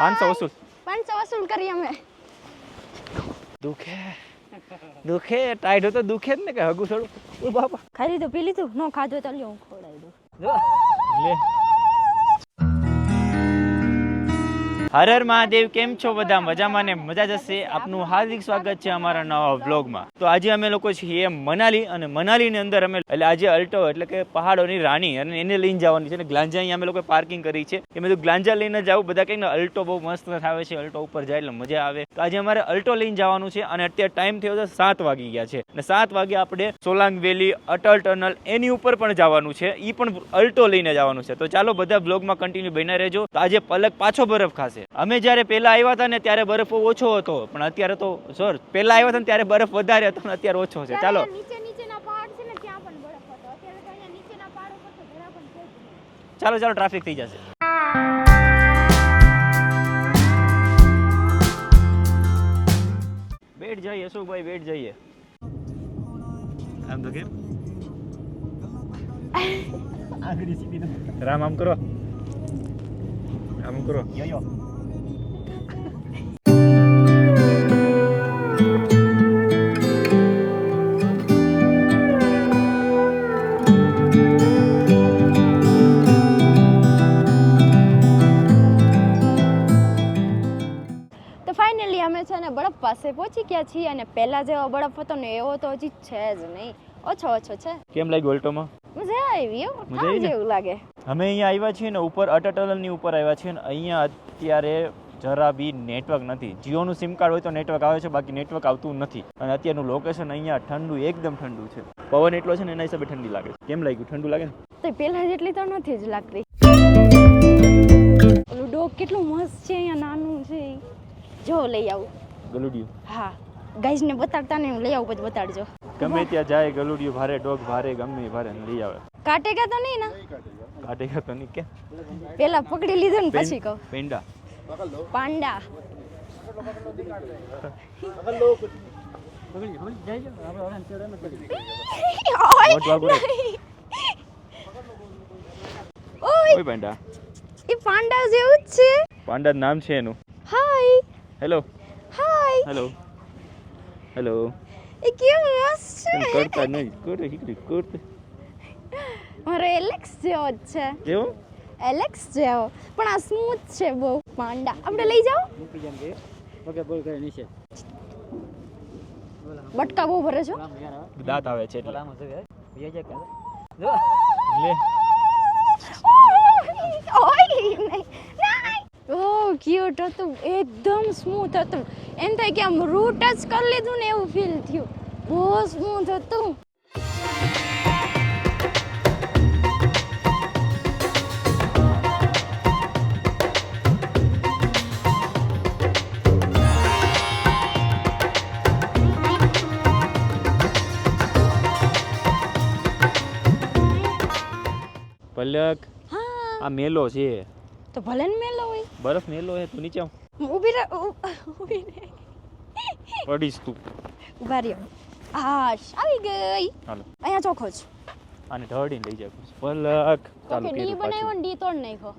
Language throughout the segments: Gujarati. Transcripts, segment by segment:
500 વસૂલ 500 વસૂલ કરી અમે. દુખે ટાઈટ તો દુખે જ ને કે હગું થોડું. ઓ બાપા ખાઈ લીધું પી લીધું નો ખાધું તો લ્યો હું ખવડાવી દઉં. લે હર હર મહાદેવ, કેમ છો બધા? મજામાં ને મજા જશે. આપનું હાર્દિક સ્વાગત છે અમારા નવા વ્લોગમાં. તો આજે અમે લોકો છીએ મનાલી, અને મનાલીની અંદર અમે એટલે આજે અલ્ટો એટલે કે પહાડોની રાણી અને એને લઈને જવાની છે. અને ગ્લાંજા અહીંયા અમે લોકો પાર્કિંગ કરી છે કે મેં તો ગ્લાંજા લઈને જાઉં. બધા કંઈક અલ્ટો બહુ મસ્ત આવે છે, અલ્ટો ઉપર જાય એટલે મજા આવે. તો આજે અમારે અલ્ટો લઈને જવાનું છે અને અત્યારે ટાઈમ થયો છે 7 વાગી ગયા છે. અને 7 વાગે આપણે સોલાંગ વેલી, અટલ ટનલ એની ઉપર પણ જવાનું છે. એ પણ અલ્ટો લઈને જવાનું છે. તો ચાલો બધા બ્લોગમાં કન્ટિન્યુ બન્યા રહેજો. તો આજે પલક પાછો બરફ ખાશે. અમે જ્યારે પહેલા આવ્યા હતા ને ત્યારે બરફ ઓછો હતો, પણ અત્યારે તો સર પહેલા આવ્યા હતા ને ત્યારે બરફ વધારે હતો ને અત્યારે ઓછો છે. ચાલો નીચેના પહાડ છે ને ત્યાં પણ બરફ હતો. અત્યારે તો અહીંયા નીચેના પહાડ ઉપર તો જરા પણ છે જ નહીં. ચાલો ટ્રાફિક થઈ જશે. બેઠ જઈએ અશોકભાઈ, બેઠ જઈએ. આમ તો કેમ આગળ સીધી રામ આમ કરો, આમ કરો. યો અમે છે ને બરફ પાસે પહોંચી ગયા છીએ અને પહેલા જેવો બરફ હતો ને એવો તો હજી છે જ નહીં, ઓછો છે. કેમ લાગ્યું અલ્ટોમાં? મજા આવી હો, ઠામ જેવું લાગે. અમે અહીંયા આવ્યા છીએ ને ઉપર અટલ ટનલની ઉપર આવ્યા છીએ ને અહીંયા અત્યારે જરા બી નેટવર્ક નથી. જીઓનું સિમ કાર્ડ હોય તો નેટવર્ક આવે છે, બાકી નેટવર્ક આવતું નથી. અને અત્યારનું લોકેશન અહીંયા ઠંડુ, એકદમ ઠંડુ છે. પવન એટલો છે ને એના હિસાબે ઠંડી લાગે છે. કેમ લાગ્યું? ઠંડુ લાગે ને? તો પહેલા જેટલી તો નથી જ લાગતી. ઓલું ડોગ કેટલું મસ્ત છે, અહીંયા નાનું છે. જો લઈ આવું ગલુડિયું. હા, ગાઈઝ ને બતાડતા ને લઈ આવું પછી બતાડજો. ગમે ત્યાં જાય ગલુડિયું ભારે, ડોગ ભારે, ગમે ભારે લઈ આવે. કાટેગા તો નહીં ના? કાટેગા તો નહીં કે પેલા પકડી લીધું ને પછી કહું. પેંડા, પાંડા. ઓય પેંડા, એ પાંડા જેવું જ છે. પાંડા નામ છે એનું. હાય. હેલો. હાય. હેલો. હેલો. એ કેવું મસ્ત છે. કરતા નહીં, કરે હિકડી કરતે. મારો એલેક્સ જેવો જ છે. કેવો? એલેક્સ જેવો, પણ આ સ્મૂથ છે બહુ. પાંડા આપણે લઈ જાઓ. બટકા બહુ ભરે છો. દાંત આવે છે એટલે. લે ઓય નહીં. ઓહ ક્યુટ હતું, એકદમ સ્મૂથ હતું. એમ થાય કે આમ રૂટ ટચ કરી લીધું ને એવું ફીલ થયું. બહુ સ્મૂથ હતું. પલક, હા આ મેલો છે. તો ભલે ને મેલો હોય. બરફ મેલો હે. તું નીચે આવ. ઊભી રહે. પડીશ તું. ઉભા રહ્યો. હાશ આવી ગઈ. હાલો અહીંયા ચોખ્ખો જ. આને ઢળીને લઈ જાય. પલક ચાલુ ઓકે, ડી બનાવ્યો ને ડી તોડ નાખ્યો.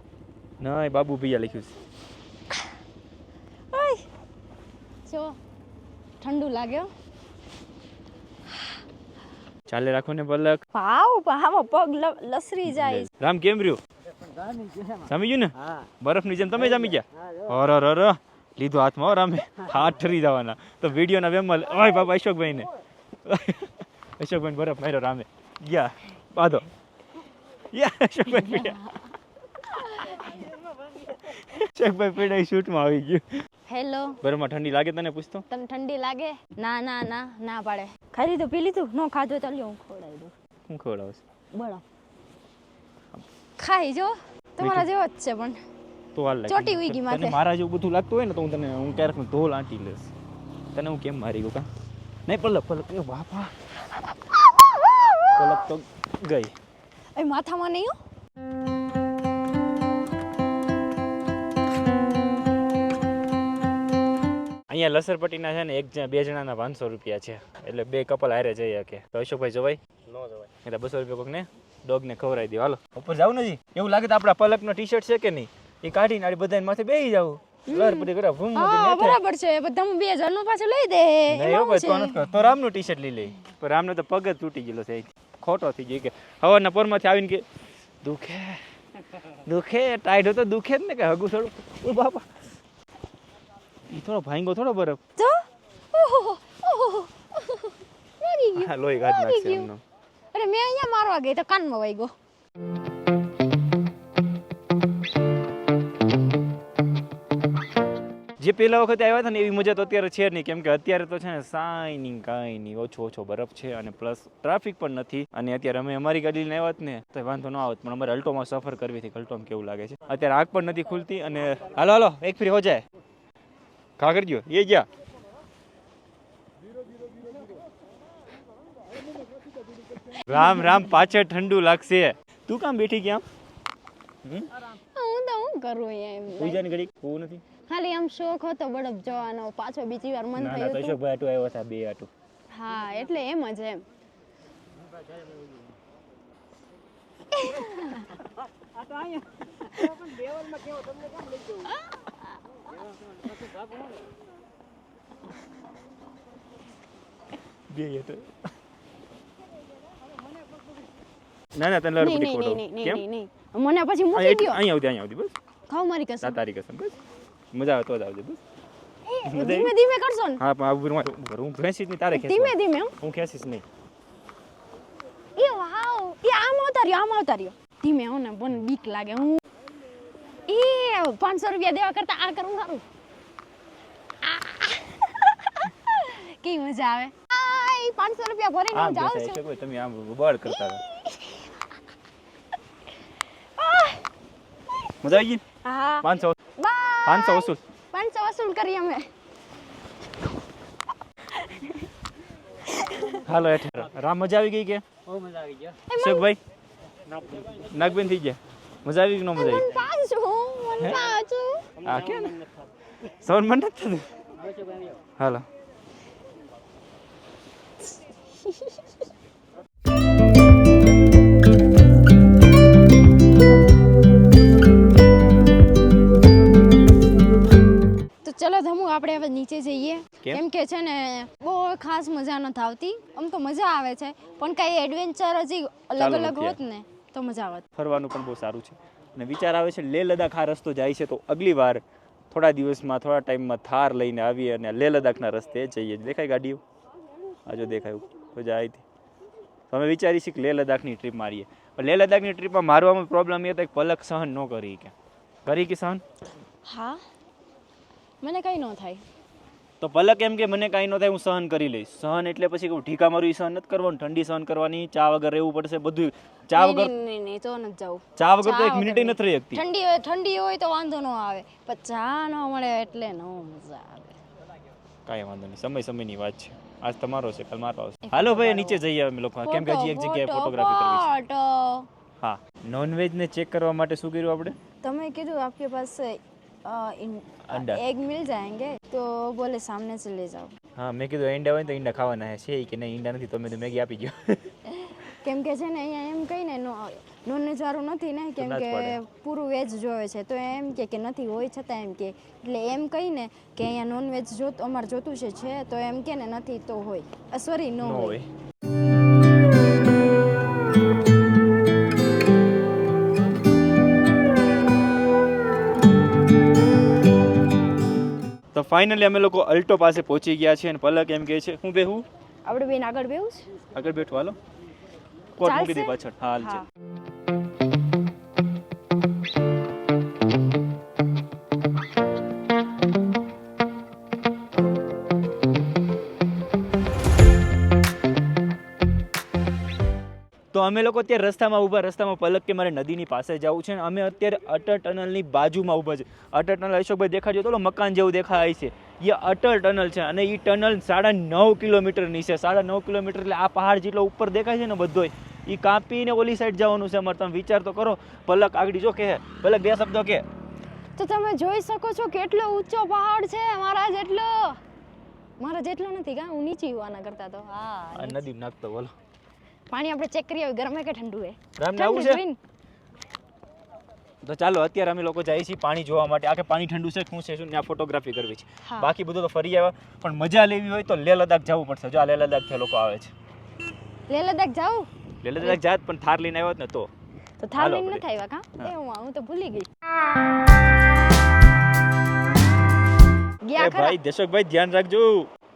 નહીં, બાબુ ભૈયા લખ્યું છે. ઓય જો ઠંડુ લાગ્યો. ચાલે રાખો ને પલક. આમાં પગ લસરી જાય. રામ કેમ રહ્યું? જામી ગયું ને? બરફ ની જેમ તમે જામી ગયા? અર લીધો હાથમાં હો રામે. હાથ ઠરી જવાના. તો વિડીયો ના વેમમાં ઓય બાબા અશોકભાઈ ને અશોકભાઈ બરફ માર્યો રામે. ગયા બાંધો. અશોકભાઈ પીડ્યા. અશોકભાઈ પીડ્યા શૂટમાં આવી ગયું. હેલો. બરફમાં ઠંડી લાગે તને? પૂછતો. તને ઠંડી લાગે? ના પાડે. ખાઈ લીધું પી લીધું નો ખાધું તો લ્યો હું ખવડાવી દઉં. શું ખવડાવશે? બળો ખાઈ જો. તમારા જેવો જ છે પણ તો હાલ લાગે. ચોટી ઉઈ ગઈ માથે. મારા જેવું બધું લાગતું હોય ને તો હું ક્યારેક ઢોલ આંટી લઈશ. તને હું કેમ મારી ગયો કા? નહીં પલક એ બાપા. પલક તો ગઈ. એ માથામાં નહીં હો. અહીંયા લસરપટ્ટીના છે ને બે જણાના 500 રૂપિયા છે. એટલે 2 કપલ હારે જઈ શકે. તો અશોકભાઈ જવાય? ન જવાય. એટલે 200 રૂપિયા કોક ને ડોગને ખવડાવી દો. હાલો ઉપર જાવ નથી એવું લાગે તો આપણા પલકનો ટી શર્ટ છે કે નહીં એ કાઢીને આ બધાને માથે બેસી જાવ. લર પડી કરે ભૂમ હા બરાબર છે બધા 2000 નું પાછું લઈ દે નહીં હો ભાઈ તો નથી કરતો. તો રામનું ટી-શર્ટ લઈ લે પણ રામનો તો પગ જ તૂટી ગયેલો છે ખોટો થઈ ગયો કે હવારના પોરમાંથી આવીને કે દુખે ટાઈટ હતો દુખે જ ને કે હગું થોડું ઓ બાપા ઈ થોડો ભાંગો થોડો બરફ તો ઓહો લાગી ગયું હા લોહી કાઢ નાખશે એમનો અરે મેં અહીંયા મારવા ગઈ તો કાનમાં વાગ્યો જે પેલા વખતે આવ્યા હતા ને એવી મજા તો અત્યારે છે નહીં કેમ કે અત્યારે તો છે ને સાઈનિંગ કાંઈ નહીં ઓછો બરફ છે અને પ્લસ ટ્રાફિક પણ નથી અને અત્યારે અમે અમારી ગાડી લઈને આવ્યા ને તો વાંધો ન આવત પણ અમારે અલ્ટોમાં સફર કરવી હતી અલ્ટોમાં કેવું લાગે છે અત્યારે આંખ પણ નથી ખુલતી અને હાલો એક ફ્રી હો જાય ખા કરજો એ ગયા રામ પાછળ ઠંડુ લાગશે તું કામ બેઠી ગયા હું કરું અહીંયા પૂજાની ઘડી કોવું નથી ખાલી આમ શોખ હતો બરફ જોવાનો પાછો બીજી વાર મન થયું હતું અશોકભાઈ આટું આવ્યો હતા બે આટું હા એટલે એમ જ એમ બે હતો ના તને લર પડી ખોટો કેમ નહીં મને પછી મૂકી દ્યો અહીંયા આવતી બસ ખાવ મારી કસમ તારી કસમ બસ મજા આવે તો જ આવજે બસ ધીમે ધીમે કરશો ને હા પણ હું ખેંચીશ નહીં તારે ખેંચ ધીમે હું ખેંચીશ નહીં એ વાવ એ આમ આવતા રહ્યો ધીમે હો ને મને બીક લાગે હું એ 500 રૂપિયા દેવા કરતા આ કરું સારું કેવી મજા આવે આય 500 રૂપિયા ભરીને હું જાઉં છું તમે આમ બળ કરતા હતા મજા આવી ગઈ હા 500 વસૂલ 500 વસૂલ કરી અમે હાલો રામ મજા આવી ગઈ કે બહુ મજા આવી ગયો શેખભાઈ નાગબેન થઈ ગયા મજા આવી કે ન મજા આવી પાછું હા કે સવન મન નથી થતું હાલો ચલો ધમુ આપણે હવે નીચે જઈએ કેમ? કેમ કે છે ને બહુ ખાસ મજા નથી આવતી આમ તો મજા આવે છે પણ કઈ એડવેન્ચર હજી અલગ ચાલો અલગ અત્યારે. હોત ને તો મજા આવત ફરવાનું પણ બહુ સારું છે અને વિચાર આવે છે લેહ લદ્દાખ આ રસ્તો જાય છે તો અગલી વાર થોડા દિવસમાં થોડા ટાઈમમાં થાર લઈને આવીએ અને લેહ લદ્દાખના રસ્તે જઈએ દેખાય ગાડીઓ આ જો દેખાયું તો જાય હતી તો અમે વિચારી છીએ કે લેહ લદ્દાખની ટ્રીપ મારીએ પણ લેહ લદ્દાખની ટ્રીપમાં મારવામાં પ્રોબ્લેમ એ હતો કે પલક સહન ન કરી કે સહન હા મને કઈ ન થાય તો પલક એમ કે મને કાંઈ ન થાય હું સહન કરી લઈશ સહન એટલે પછી કહું ઠીકા મારું એ સહન નથી કરવાનું ઠંડી સહન કરવાની ચા વગર રહેવું પડશે બધું ચા વગર નહીં તો નથી જાવ ચા વગર તો એક મિનિટ નથી રહી શકતી ઠંડી હોય તો વાંધો ન આવે પણ ચા ન મળે એટલે ન મજા આવે કાંઈ વાંધો નહીં સમયની વાત છે આજ તમારો છે કાલ મારો આવશે હાલો ભાઈ નીચે જઈએ અમે લોકો કેમ કે હજી એક જગ્યાએ ફોટોગ્રાફી કરવી છે હા નોનવેજ ને ચેક કરવા માટે શું કર્યું આપણે તમે કીધું आपके पास अंडा एग मिल जाएंगे तो बोले सामने से ले जाओ હા મેં કીધું ઈંડા હોય તો ઈંડા ખાવાના છે કે નહીં ઈંડા નથી તો મેં મેગી આપી ગયો કેમ કે છે ને અહીંયા એમ કહીને નોનવેજ વાળું નથી ને કેમ કે પૂરું વેજ જોવે છે તો એમ કે નથી હોય છતાં એમ કે એટલે એમ કહીને કે અહીંયા નોનવેજ અમારે જોતું છે તો એમ કે ને નથી તો હોય સોરી નો હોય તો ફાઇનલી અમે લોકો અલ્ટો પાસે પહોંચી ગયા છે અને પલક એમ કહે છે હું બેહું આપણે બેન આગળ બેહું છે આગળ બેઠું હાલો કોટ મૂકી દે પાછળ હાલ છે તો અમે લોકો અત્યારે રસ્તામાં પલક કે મારે નદીની પાસે જવું છે અને અમે અત્યારે અટલ ટનલની બાજુમાં ઊભા છે અટલ ટનલ અશોકભાઈ દેખાડજો તો મકાન જેવું દેખાય છે એ અટલ ટનલ છે અને એ ટનલ 9.5 કિલોમીટરની છે 9.5 કિલોમીટર એટલે આ પહાડ જેટલો ઉપર દેખાય છે ને બધો એ કાપીને ઓલી સાઈડ જવાનું છે અમારે તમે વિચાર તો કરો પલક આગળ જો કે પલક બે શબ્દો કે તો તમે જોઈ શકો છો કેટલો ઊંચો પહાડ છે મારા જેટલો નથી કા હું નીચે આના કરતા તો હા નદી નાખતો બોલો પાણી આપણે ચેક કરીએ ગરમ હે કે ઠંડુ હે રામ ને આવું છે તો ચાલો અત્યારે અમે લોકો જઈએ છીએ પાણી જોવા માટે. આ કે પાણી ઠંડુ છે શું છે શું ત્યાં ફોટોગ્રાફી કરવી છે. હા. બાકી બધું તો ફરી આવ્યા, પણ મજા લેવી હોય તો લેહ લદ્દાખ જવું પડશે. જો આ લેહ લદ્દાખથી લોકો આવે છે. લેહ લદ્દાખ જાઉં લેહ લદ્દાખ જાત પણ થાર લઈને આવ્યો ને તો તો થાર હાલો લઈને આપણે. નથી આવ્યા કા હું તો ભૂલી ગઈ ગયા એ ખરા ભાઈ દેશકભાઈ ધ્યાન રાખજો.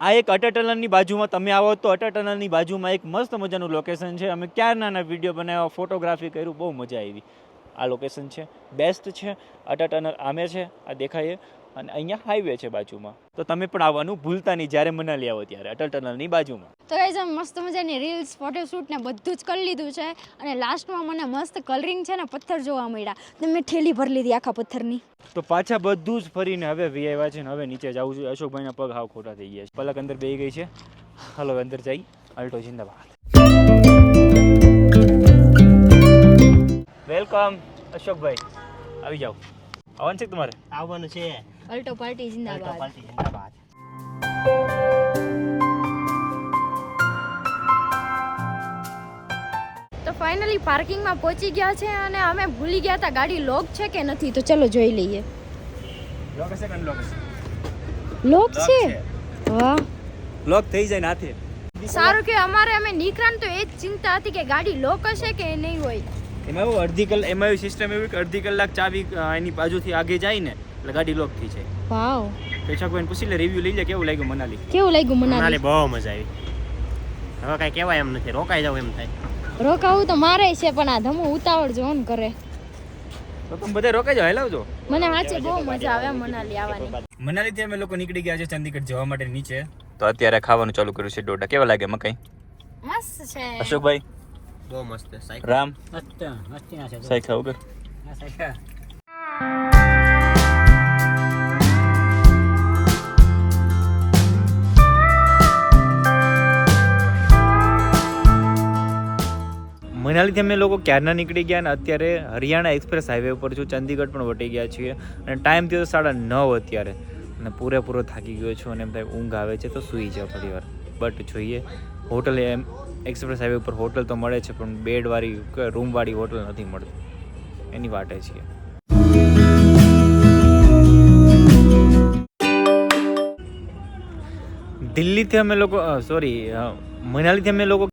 આ એક અટલ ટનલની બાજુમાં તમે આવો તો અટલ ટનલની બાજુમાં એક મસ્ત મજાનું લોકેશન છે. અમે ક્યારના વિડીયો બનાવ્યા, ફોટોગ્રાફી કર્યું, બહુ મજા આવી. આ લોકેશન છે, બેસ્ટ છે. અટલ ટનલ આમે છે, આ દેખાય અને અહીંયા હાઈવે છે બાજુમાં. તો તમે પણ આવવાનું ભૂલતા નહીં જ્યારે મનાલી આવો ત્યારે અટલ ટનલની બાજુમાં. તો ગાઈઝ આમ મસ્ત મજાની રીલ્સ ફોટોશૂટ ને બધું જ કરી લીધું છે અને લાસ્ટમાં મને મસ્ત કલરિંગ છે ને પથ્થર જોવા મળ્યા તો મેં ઠેલી ભરી લીધી આખા પથ્થરની. તો પાછા બધું જ ફરીને હવે વી આવ્યા છે ને હવે નીચે જવું જોઈએ. અશોકભાઈના પગ હાવ ખોટા થઈ ગયા છે. પલક અંદર બેસી ગઈ છે. હાલો અંદર જઈ. અલ્ટો જિંદાબાદ. વેલકમ અશોકભાઈ, આવી જાઓ. આવવાનું છે તમારે? આવવાનું છે. અલ્ટો પાર્ટી જિંદાબાદ. પાર્ટી જિંદાબાદ. તો ફાઇનલી પાર્કિંગમાં પહોંચી ગયા છે અને અમે ભૂલી ગયા હતા ગાડી લોક છે કે નથી તો ચલો જોઈ લઈએ. લોક હશે કે અનલોક હશે? લોક છે. વાહ લોક થઈ જાય ને હાથે. સારું કે અમારે અમે નીકળ્યા ને તો એ જ ચિંતા હતી કે ગાડી લોક હશે કે નહીં હોય. એમાં એવું અડધી કલાક એમાં એવી સિસ્ટમ એવી કે અડધી કલાક ચાવી એની બાજુથી આગે જાય ને એટલે ગાડી લોક થઈ જાય. વાવ પેશાકભાઈને પૂછી લે, રિવ્યુ લઈ લે કેવું લાગ્યું મનાલી. કેવું લાગ્યું મનાલી મનાલી? બહુ મજા આવી. હવે કાંઈ કહેવાય એમ નથી, રોકાઈ જાવ એમ થાય. રોકાવું તો મારે છે પણ આ ધમો ઉતાવળ જોન કરે. તો તમે બધા રોકાઈ જાઓ, હેલાવજો. મને સાચે બહુ મજા આવે મનાલી આવવાની. મનાલીથી અમે લોકો નીકળી ગયા છે ચંદીગઢ જવા માટે નીચે. તો અત્યારે ખાવાનું ચાલુ કર્યું છે ડોડા. કેવા લાગે મકાઈ? મસ્ત છે. અશોકભાઈ, બહુ મસ્ત સાઈક. રામ, મસ્તી ના છે. સાઈ ખાવ કે? મનાલીથી અમે લોકો ક્યારના નીકળી ગયા અને અત્યારે હરિયાણા એક્સપ્રેસ હાઈવે ઉપર છું. ચંદીગઢ પણ વટી ગયા છીએ અને ટાઈમ થયો 9:30 અત્યારે અને પૂરેપૂરો થાકી ગયો છું અને એમ થાય ઊંઘ આવે છે તો સૂઈ જાવ થોડી વાર. બટ જોઈએ હોટલ એમ એક્સપ્રેસ હાઈવે ઉપર હોટલ તો મળે છે પણ બેડવાળી કે રૂમવાળી હોટલ નથી મળતી, એની વાટે છીએ. દિલ્હીથી અમે લોકો મનાલીથી અમે લોકો